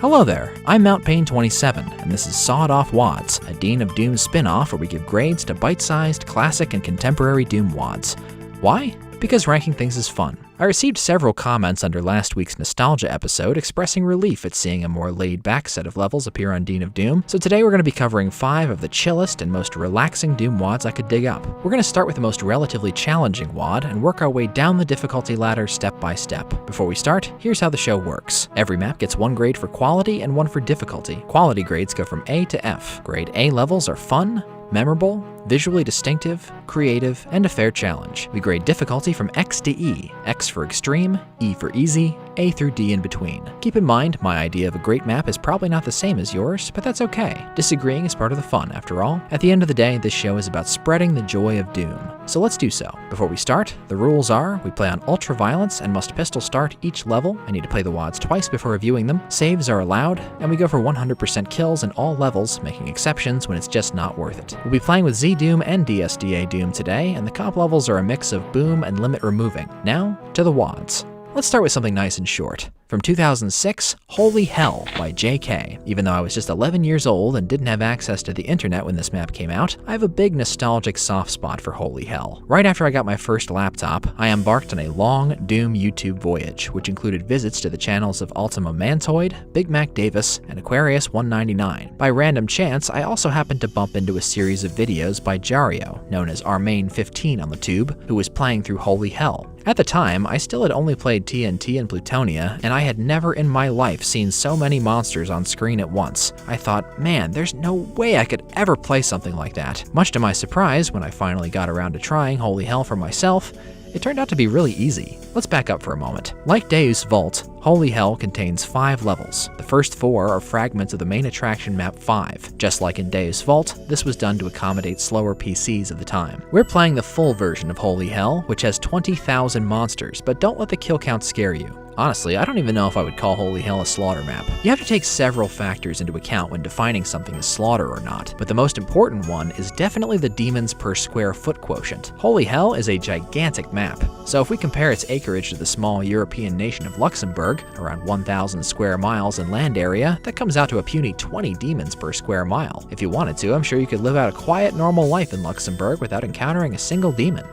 Hello there, I'm MountPain27, and this is Sawed Off WADs, a Dean of Doom spin-off where we give grades to bite-sized, classic, and contemporary Doom WADs. Why? Because ranking things is fun. I received several comments under last week's nostalgia episode expressing relief at seeing a more laid-back set of levels appear on Dean of Doom, so today we're going to be covering 5 of the chillest and most relaxing Doom WADs I could dig up. We're going to start with the most relatively challenging WAD and work our way down the difficulty ladder step by step. Before we start, here's how the show works. Every map gets 1 grade for quality and 1 for difficulty. Quality grades go from A to F. Grade A levels are fun, memorable, visually distinctive, creative, and a fair challenge. We grade difficulty from X to E, X for extreme, E for easy, A through D in between. Keep in mind, my idea of a great map is probably not the same as yours, but that's okay. Disagreeing is part of the fun, after all. At the end of the day, this show is about spreading the joy of Doom. So let's do so. Before we start, the rules are, we play on ultra violence and must pistol start each level. I need to play the WADs twice before reviewing them. Saves are allowed, and we go for 100% kills in all levels, making exceptions when it's just not worth it. We'll be playing with Z Doom and DSDA Doom today, and the comp levels are a mix of boom and limit removing. Now, to the WADs. Let's start with something nice and short. From 2006, Holy Hell by JK. Even though I was just 11 years old and didn't have access to the internet when this map came out, I have a big nostalgic soft spot for Holy Hell. Right after I got my first laptop, I embarked on a long Doom YouTube voyage, which included visits to the channels of Ultima Mantoid, Big Mac Davis, and Aquarius 199. By random chance, I also happened to bump into a series of videos by Jario, known as Armain15 on the tube, who was playing through Holy Hell. At the time, I still had only played TNT and Plutonia, and I had never in my life seen so many monsters on screen at once. I thought, man, there's no way I could ever play something like that. Much to my surprise, when I finally got around to trying Holy Hell for myself, it turned out to be really easy. Let's back up for a moment. Like Deus Vult, Holy Hell contains 5 levels. The first 4 are fragments of the main attraction map 5. Just like in Deus Vult, this was done to accommodate slower PCs of the time. We're playing the full version of Holy Hell, which has 20,000 monsters, but don't let the kill count scare you. Honestly, I don't even know if I would call Holy Hell a slaughter map. You have to take several factors into account when defining something as slaughter or not, but the most important one is definitely the demons per square foot quotient. Holy Hell is a gigantic map, so if we compare its acreage to the small European nation of Luxembourg, around 1,000 square miles in land area, that comes out to a puny 20 demons per square mile. If you wanted to, I'm sure you could live out a quiet, normal life in Luxembourg without encountering a single demon.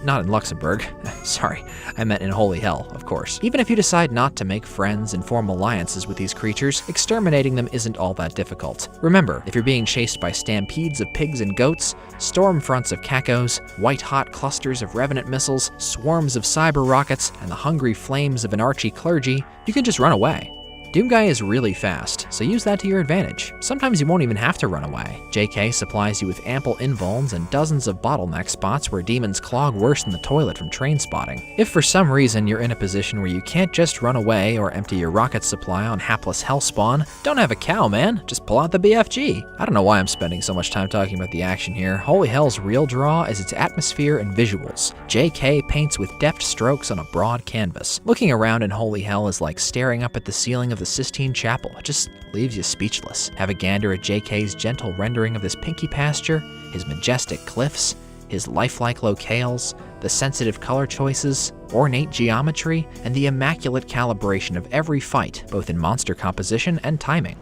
Not in Luxembourg. Sorry, I meant in Holy Hell, of course. Even if you decide not to make friends and form alliances with these creatures, exterminating them isn't all that difficult. Remember, if you're being chased by stampedes of pigs and goats, storm fronts of cacos, white-hot clusters of revenant missiles, swarms of cyber rockets, and the hungry flames of an Archie clergy, you can just run away. Doomguy is really fast, so use that to your advantage. Sometimes you won't even have to run away. JK supplies you with ample invulns and dozens of bottleneck spots where demons clog worse than the toilet from train spotting. If for some reason you're in a position where you can't just run away or empty your rocket supply on hapless hellspawn, don't have a cow, man. Just pull out the BFG. I don't know why I'm spending so much time talking about the action here. Holy Hell's real draw is its atmosphere and visuals. JK paints with deft strokes on a broad canvas. Looking around in Holy Hell is like staring up at the ceiling of the Sistine Chapel. It just leaves you speechless. Have a gander at JK's gentle rendering of this pinky pasture, his majestic cliffs, his lifelike locales, the sensitive color choices, ornate geometry, and the immaculate calibration of every fight, both in monster composition and timing.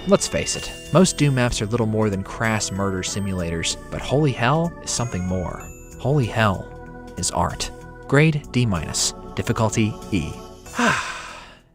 Let's face it, most Doom maps are little more than crass murder simulators, but Holy Hell is something more. Holy Hell is art. Grade D-, difficulty E.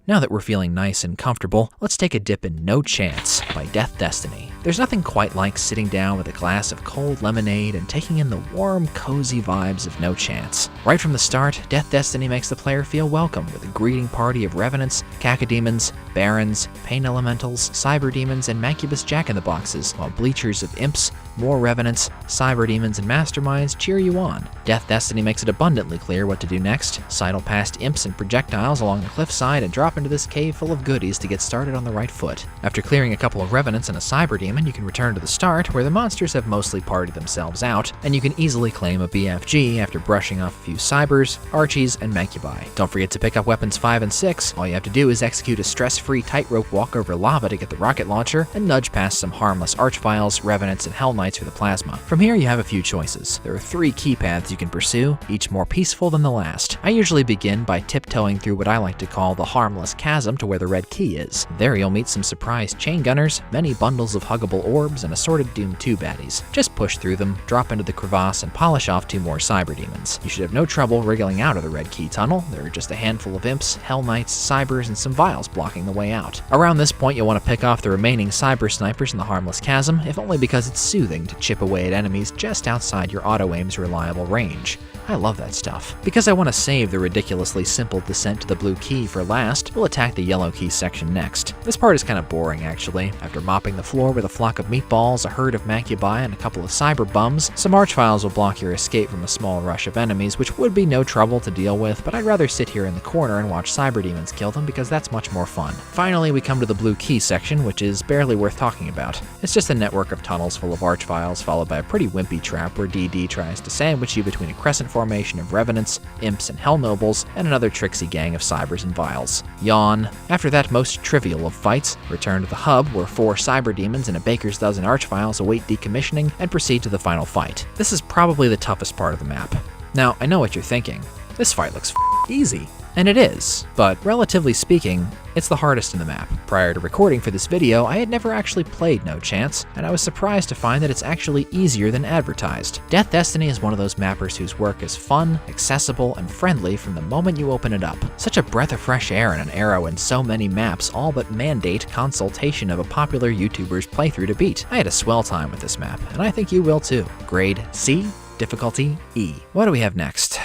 Now that we're feeling nice and comfortable, let's take a dip in No Chance. by Death Destiny. There's nothing quite like sitting down with a glass of cold lemonade and taking in the warm, cozy vibes of No Chance. Right from the start, Death Destiny makes the player feel welcome with a greeting party of Revenants, Cacodemons, Barons, Pain Elementals, Cyber Demons, and Mancubus Jack-in-the-Boxes, while bleachers of Imps, more Revenants, Cyber Demons, and Masterminds cheer you on. Death Destiny makes it abundantly clear what to do next. Sidle past Imps and projectiles along the cliffside and drop into this cave full of goodies to get started on the right foot. After clearing a couple of Revenants and a Cyber Demon, you can return to the start, where the monsters have mostly partied themselves out, and you can easily claim a BFG after brushing off a few Cybers, Archies, and Mancubi. Don't forget to pick up weapons 5 and 6. All you have to do is execute a stress-free tightrope walk over lava to get the rocket launcher, and nudge past some harmless Archviles, Revenants, and Hell Knights for the plasma. From here, you have a few choices. There are 3 key paths you can pursue, each more peaceful than the last. I usually begin by tiptoeing through what I like to call the harmless chasm to where the red key is. There you'll meet some surprise chain gunners, many bundles of huggable orbs, and assorted Doom 2 baddies. Just push through them, drop into the crevasse, and polish off 2 more Cyber Demons. You should have no trouble wriggling out of the red key tunnel. There are just a handful of Imps, Hell Knights, Cybers, and some Vials blocking the way out. Around this point, you'll want to pick off the remaining Cyber Snipers in the harmless chasm, if only because it's soothing to chip away at enemies just outside your auto-aim's reliable range. I love that stuff. Because I want to save the ridiculously simple descent to the blue key for last, we'll attack the yellow key section next. This part is kind of boring, actually. After mopping the floor with a flock of meatballs, a herd of Mancubi, and a couple of cyber bums, some Archviles will block your escape from a small rush of enemies, which would be no trouble to deal with, but I'd rather sit here in the corner and watch Cyber Demons kill them because that's much more fun. Finally, we come to the blue key section, which is barely worth talking about. It's just a network of tunnels full of Archviles, followed by a pretty wimpy trap where DD tries to sandwich you between a crescent formation of Revenants, Imps, and Hell Nobles, and another tricksy gang of Cybers and Vials. Yawn. After that most trivial of fights, return to the hub where 4 Cyber Demons and a baker's dozen Archviles await decommissioning and proceed to the final fight. This is probably the toughest part of the map. Now, I know what you're thinking. This fight looks easy. And it is, but relatively speaking, it's the hardest in the map. Prior to recording for this video, I had never actually played No Chance, and I was surprised to find that it's actually easier than advertised. Death Destiny is one of those mappers whose work is fun, accessible, and friendly from the moment you open it up. Such a breath of fresh air in an era when so many maps all but mandate consultation of a popular YouTuber's playthrough to beat. I had a swell time with this map, and I think you will too. Grade C, difficulty E. What do we have next?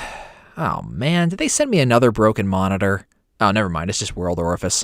Oh man, did they send me another broken monitor? Oh, never mind, it's just World Orifice.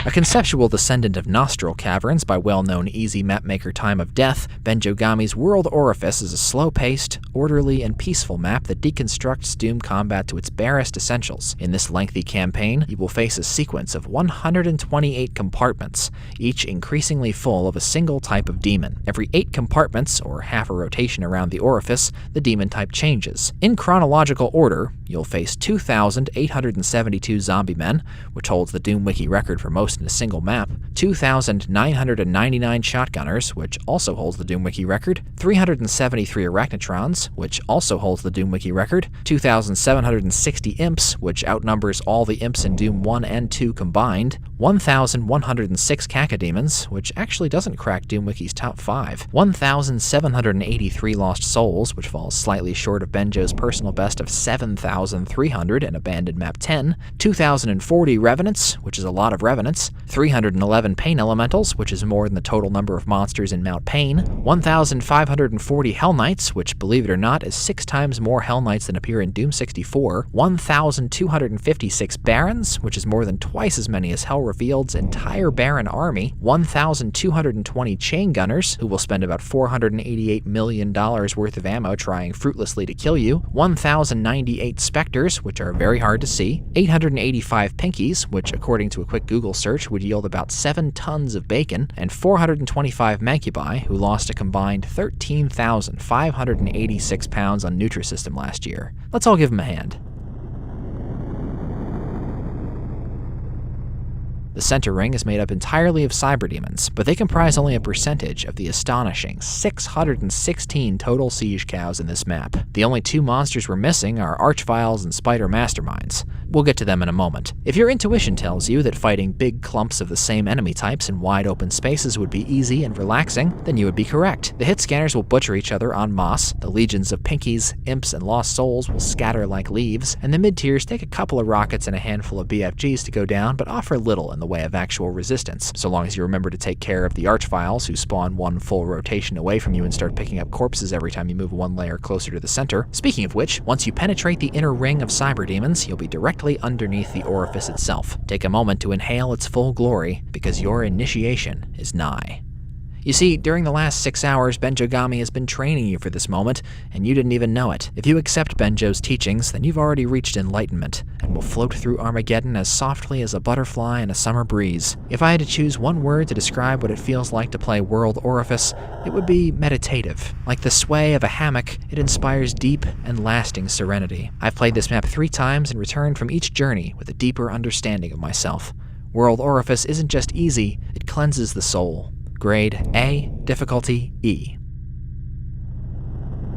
A conceptual descendant of Nostril Caverns by well-known easy mapmaker Time of Death, Benjogami's World Orifice is a slow-paced, orderly, and peaceful map that deconstructs Doom combat to its barest essentials. In this lengthy campaign, you will face a sequence of 128 compartments, each increasingly full of a single type of demon. Every 8 compartments, or half a rotation around the orifice, the demon type changes. In chronological order, you'll face 2,872 zombie men, which holds the Doom Wiki record for most in a single map, 2,999 shotgunners, which also holds the Doom Wiki record, 373 arachnotrons, which also holds the Doom Wiki record, 2,760 imps, which outnumbers all the imps in Doom 1 and 2 combined, 1,106 cacodemons, which actually doesn't crack Doom Wiki's top 5, 1,783 lost souls, which falls slightly short of Benjo's personal best of 7,300 in Abandoned Map 10, 2,040 revenants, which is a lot of revenants, 311 pain elementals, which is more than the total number of monsters in Mount Pain, 1,540 Hell Knights, which, believe it or not, is 6 times more Hell Knights than appear in Doom 64, 1,256 Barons, which is more than twice as many as Hell Revealed's entire Baron army, 1,220 Chain Gunners, who will spend about $488 million worth of ammo trying fruitlessly to kill you, 1,098 Spectres, which are very hard to see, 885 Pinkies, which, according to a quick Google search, would yield about 7 tons of bacon, and 425 Mancubi, who lost a combined 13,586 pounds on Nutrisystem last year. Let's all give them a hand. The center ring is made up entirely of Cyber Demons, but they comprise only a percentage of the astonishing 616 total siege cows in this map. The only 2 monsters we're missing are Archviles and Spider Masterminds. We'll get to them in a moment. If your intuition tells you that fighting big clumps of the same enemy types in wide open spaces would be easy and relaxing, then you would be correct. The hit scanners will butcher each other en masse, the legions of Pinkies, Imps, and Lost Souls will scatter like leaves, and the mid-tiers take a couple of rockets and a handful of BFGs to go down, but offer little in the the way of actual resistance, so long as you remember to take care of the Archviles, who spawn one full rotation away from you and start picking up corpses every time you move one layer closer to the center. Speaking of which, once you penetrate the inner ring of cyber demons, you'll be directly underneath the orifice itself. Take a moment to inhale its full glory, because your initiation is nigh. You see, during the last 6 hours, Benjogami has been training you for this moment, and you didn't even know it. If you accept Benjo's teachings, then you've already reached enlightenment, and will float through Armageddon as softly as a butterfly in a summer breeze. If I had to choose one word to describe what it feels like to play World Orifice, it would be meditative. Like the sway of a hammock, it inspires deep and lasting serenity. I've played this map 3 times and returned from each journey with a deeper understanding of myself. World Orifice isn't just easy, it cleanses the soul. Grade A, difficulty E.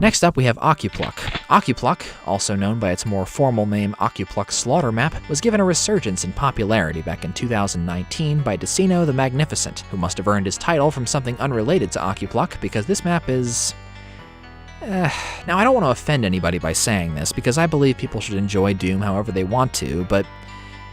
Next up we have Occupluck. Occupluck, also known by its more formal name Occupluck Slaughter Map, was given a resurgence in popularity back in 2019 by Decino the Magnificent, who must have earned his title from something unrelated to Occupluck because this map is... Now I don't want to offend anybody by saying this because I believe people should enjoy Doom however they want to, but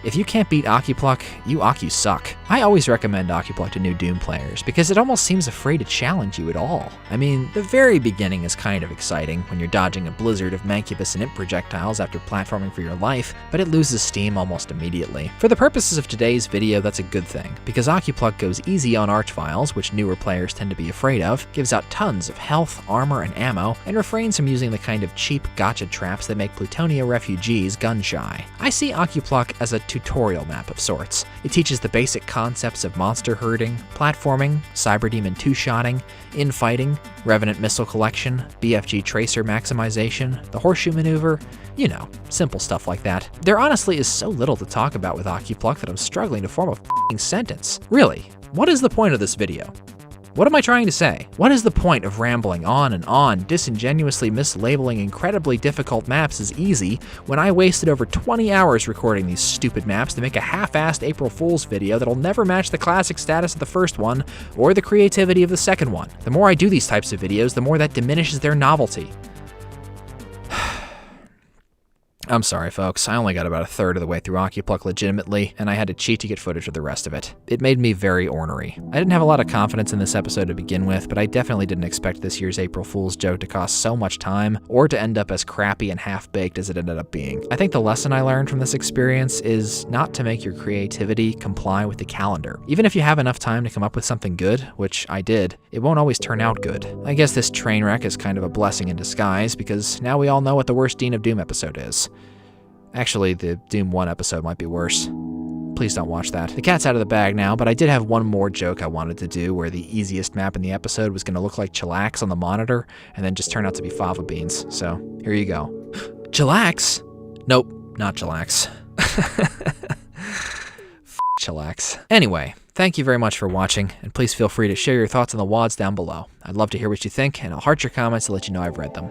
if you can't beat Occupluck, you Occu suck. I always recommend Occupluck to new Doom players, because it almost seems afraid to challenge you at all. I mean, the very beginning is kind of exciting, when you're dodging a blizzard of Mancubus and Imp projectiles after platforming for your life, but it loses steam almost immediately. For the purposes of today's video, that's a good thing, because Occupluck goes easy on Archviles, which newer players tend to be afraid of, gives out tons of health, armor, and ammo, and refrains from using the kind of cheap gotcha traps that make Plutonia refugees gun-shy. I see Occupluck as a tutorial map of sorts. It teaches the basic concepts of monster herding, platforming, Cyber Demon two-shotting, infighting, Revenant missile collection, BFG tracer maximization, the horseshoe maneuver, you know, simple stuff like that. There honestly is so little to talk about with Occupluck that I'm struggling to form a f***ing sentence. Really, what is the point of this video? What am I trying to say? What is the point of rambling on, disingenuously mislabeling incredibly difficult maps as easy when I wasted over 20 hours recording these stupid maps to make a half-assed April Fool's video that'll never match the classic status of the first one or the creativity of the second one? The more I do these types of videos, the more that diminishes their novelty. I'm sorry, folks. I only got about a third of the way through Occupluck legitimately, and I had to cheat to get footage of the rest of it. It made me very ornery. I didn't have a lot of confidence in this episode to begin with, but I definitely didn't expect this year's April Fool's joke to cost so much time, or to end up as crappy and half-baked as it ended up being. I think the lesson I learned from this experience is not to make your creativity comply with the calendar. Even if you have enough time to come up with something good, which I did, it won't always turn out good. I guess this train wreck is kind of a blessing in disguise, because now we all know what the worst Dean of Doom episode is. Actually, the Doom 1 episode might be worse. Please don't watch that. The cat's out of the bag now, but I did have one more joke I wanted to do where the easiest map in the episode was going to look like Chillax on the monitor, and then just turn out to be fava beans. So, here you go. Chillax? Nope, not Chillax. Chillax. Anyway, thank you very much for watching, and please feel free to share your thoughts on the WODs down below. I'd love to hear what you think, and I'll heart your comments to let you know I've read them.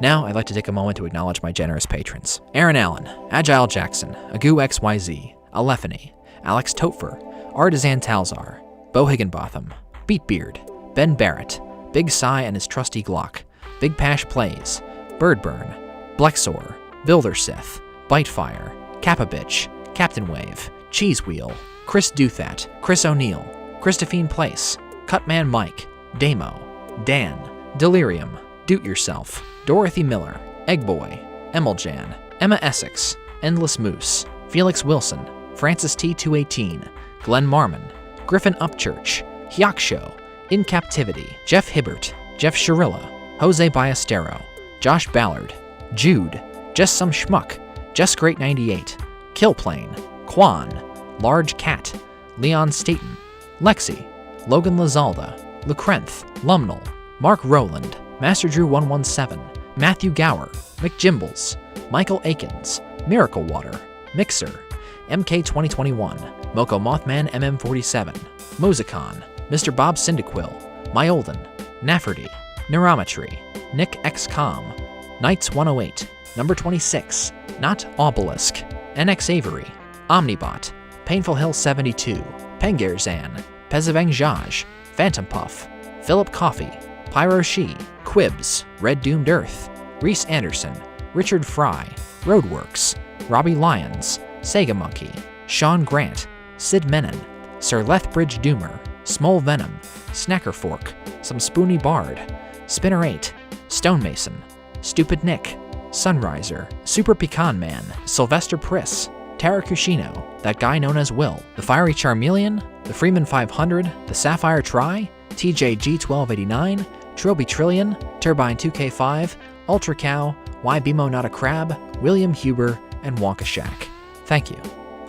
Now, I'd like to take a moment to acknowledge my generous patrons. Aaron Allen, Agile Jackson, Agu XYZ, Alephany, Alex Topfer, Artisan Talzar, Bo Higginbotham, Beatbeard, Ben Barrett, Big Psy and his trusty Glock, Big Pash Plays, Birdburn, Blexor, Builder Sith, Bitefire, Kappa Bitch, Captain Wave, Cheese Wheel, Chris Duthat, Chris O'Neill, Christophine Place, Cutman Mike, Damo, Dan, Delirium, Doot Yourself, Dorothy Miller, Eggboy, Emeljan, Emma Essex, Endless Moose, Felix Wilson, Francis T218, Glenn Marmon, Griffin Upchurch, Hyaksho, In Captivity, Jeff Hibbert, Jeff Sharilla, Jose Ballestero, Josh Ballard, Jude, Just Some Schmuck, Just Great 98, Killplane, Quan, Large Cat, Leon Staten, Lexi, Logan Lazalda, Lucrenth, Lumnal, Mark Rowland, Master Drew 117, Matthew Gower, McJimbles, Michael Akins, Miracle Water, Mixer, MK 2021, Moko Mothman MM47, Mozicon, Mr. Bob Cyndaquil, Myolden, Nafferty, Neurometry, Nick XCOM, Knights 108, Number 26, Not Obelisk, NX Avery, Omnibot, Painful Hill 72, Pengerzan, Pezavang Jaj, Phantom Puff, Philip Coffey, Pyro She, Quibs, Red Doomed Earth, Reese Anderson, Richard Fry, Roadworks, Robbie Lyons, Sega Monkey, Sean Grant, Sid Menon, Sir Lethbridge Doomer, Small Venom, Snacker Fork, Some Spoony Bard, Spinner 8, Stonemason, Stupid Nick, Sunriser, Super Pecan Man, Sylvester Priss, Tara Kushino, That Guy Known as Will, The Fiery Charmeleon, The Freeman 500, The Sapphire Try, TJG1289, Trilby Trillion, Turbine 2K5, Ultra Cow, Why Bimo Not a Crab, William Huber, and Wonka Shack. Thank you.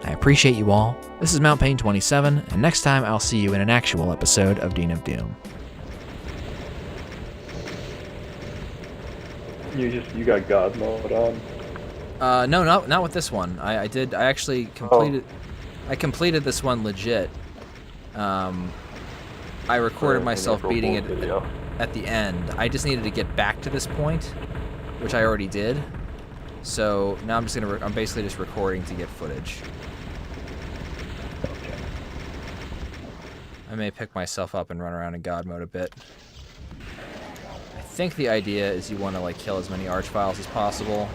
I appreciate you all. This is Mount Pain 27, and next time I'll see you in an actual episode of Dean of Doom. You got God mode on? No, not with this one. I actually completed. I completed this one legit. I recorded myself beating it at the end. I just needed to get back to this point, which I already did. So now I'm basically just recording to get footage. Okay. I may pick myself up and run around in God mode a bit. I think the idea is you want to kill as many archviles as possible,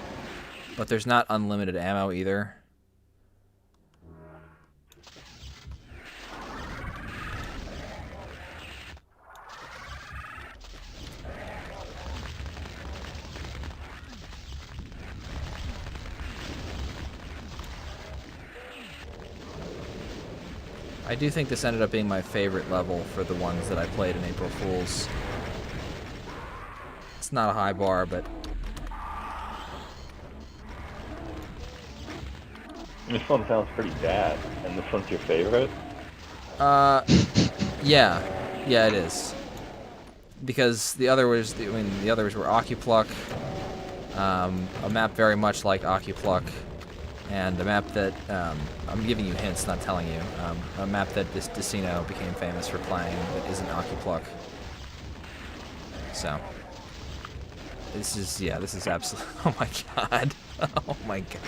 but there's not unlimited ammo either. I do think this ended up being my favorite level for the ones that I played in April Fools. It's not a high bar, but... This one sounds pretty bad, and this one's your favorite? Yeah, it is. Because the others were Occupluck, a map very much like Occupluck, and a map that, I'm giving you hints, not telling you, a map that Decino became famous for playing that isn't Occupluck. So, this is absolutely, oh my god, oh my god.